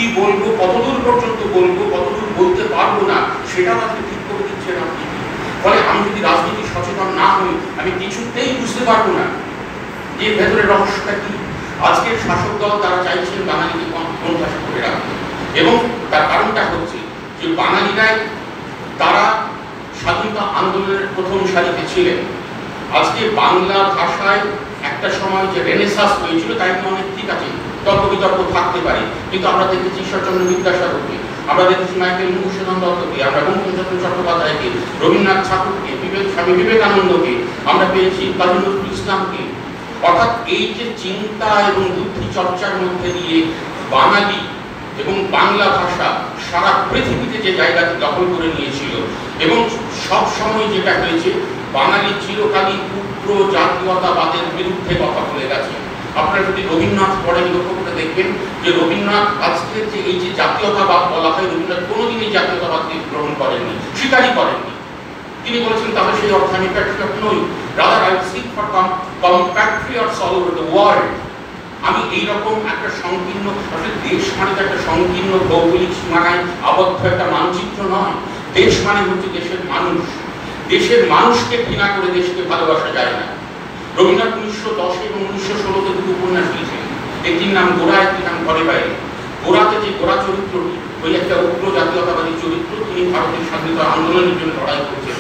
কি বলবো, কতদূর পর্যন্ত বলবো, কতদূর বলতে পারবো না, সেটা আজকে ঠিক করে দিচ্ছেন আপনি। ফলে আমি যদি রাজনীতি সচেতন না হই, আমি কিছুতেই বুঝতে পারবো না যে ভেতরে রহস্যটা কি। আজকের শাসক দল তারা চাইছেন বাঙালিকে কোণঠাসা করে রাখতে, এবং তার কারণটা হচ্ছে যে বাঙালিরাই তারা স্বাধীনতা আন্দোলনের প্রথম সারিতে ছিলেন। আজকে বাংলা ভাষায় একটা সময় যে রেনেসাঁস হয়েছিল, তাই অনেক ঠিক আছে, তর্ক বিতর্ক থাকতে পারে, কিন্তু আমরা দেখেছি ঈশ্বরচন্দ্র বিদ্যাসাগরকে, আমরা দেখেছি মাইকেল মধুসূদন দত্তকে, আমরা বঙ্কিমচন্দ্র চট্টোপাধ্যায়কে, রবীন্দ্রনাথ ঠাকুরকে, স্বামী বিবেকানন্দকে, আমরা পেয়েছি কাজী নজরুল ইসলামকে। অর্থাৎ এই যে চিন্তা এবং বুদ্ধি চর্চার মধ্যে দিয়ে বাঙালি এবং বাংলা ভাষা সারা পৃথিবীতে যে জায়গাটি দখল করে নিয়েছিল, এবং সব সময় যেটা হয়েছে, বাঙালি চিরকালই উগ্র জাতীয়তাবাদের বিরুদ্ধে কথা বলে গেছে। আপনারা যদি রবীন্দ্রনাথ পড়েন, লক্ষ্য করে দেখবেন যে রবীন্দ্রনাথ আজকের যে এই যে জাতীয়তাবাদ বলা হয়, রবীন্দ্রনাথ কোনোদিনই জাতীয়তাবাদকে গ্রহণ করেননি, স্বীকারই করেননি। তিনি বলেছেন তাহলে সেই অর্থে আমি প্যাট্রিয়ট নই, rather I seek for compatriots all over the world. আমি এইরকম একটা সংকীর্ণ, আসলে দেশ মানে তো একটা সংকীর্ণ ভৌগোলিক সীমানায় আবদ্ধ একটা মানচিত্র নয়। দেশ মানে হচ্ছে দেশের মানুষ। দেশের মানুষকে ঘৃণা করে দেশকে ভালোবাসা যায় না। রবীন্দ্রনাথ 1910 এবং 1916-তে দুটো উপন্যাস লিখেছেন, একটির নাম গোরা, একটির নাম ঘরে বাইরে। গোরাতে যে গোরা চরিত্রটি, ওই একটা উগ্র জাতীয়তাবাদী চরিত্র, তিনি ভারতের স্বাধীনতা আন্দোলনের জন্য লড়াই করছেন।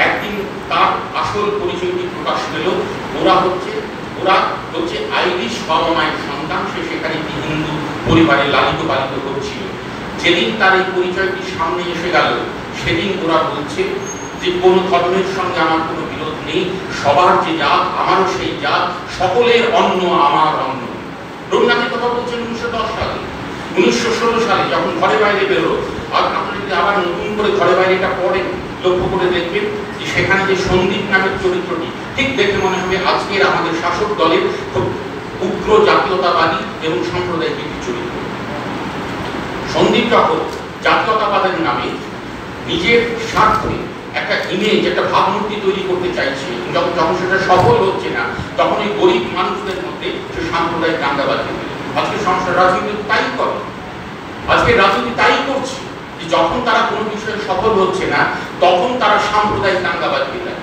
একদিন তার আসল পরিচয়টি প্রকাশ পেল, গোরা হচ্ছে আইরিশ বাবা মায়ের সন্তান, সে সেখানে একটি হিন্দু পরিবারে লালিত পালিত হচ্ছিল। যেদিন তার এই পরিচয়টি সামনে এসে গেল, সেদিন ওরা বলছে যে কোন ধর্মের সঙ্গে আমার কোনো বিরোধ নেই, সবার যে জাত আমারও সেই জাত, সকলের অন্ন আমার অন্ন। রবীন্দ্রনাথের কথা বলছেন 1910 সালে। 1916 সালে যখন ঘরে বাইরে বেরো, আর আপনি যদি আবার নতুন করে ঘরে বাইরে এটা পড়েন, লক্ষ্য করে দেখবেন যে সেখানে যে সন্দীপ নামের চরিত্রটি, ঠিক দেখে মনে হবে আজকের আমাদের শাসক দলের খুব উগ্র জাতীয়তাবাদী এবং সাম্প্রদায়িক একটি চরিত্র। সন্দীপ যখন জাতীয়তাবাদের নামে নিজের স্বার্থে একটা ইমেজ, একটা ভাবমূর্তি তৈরি করতে চাইছে, যখন সেটা সফল হচ্ছে না, তখন এই গরিব মানুষদের মধ্যে সে সাম্প্রদায়িক দাঙ্গাবাজি। আজকে সংসার রাজনীতি তাই করে, আজকে রাজনীতি তাই করছে, যে যখন তারা কোনো বিষয়ে সফল হচ্ছে না, তখন তারা সাম্প্রদায়িক দাঙ্গাবাজি দেয়।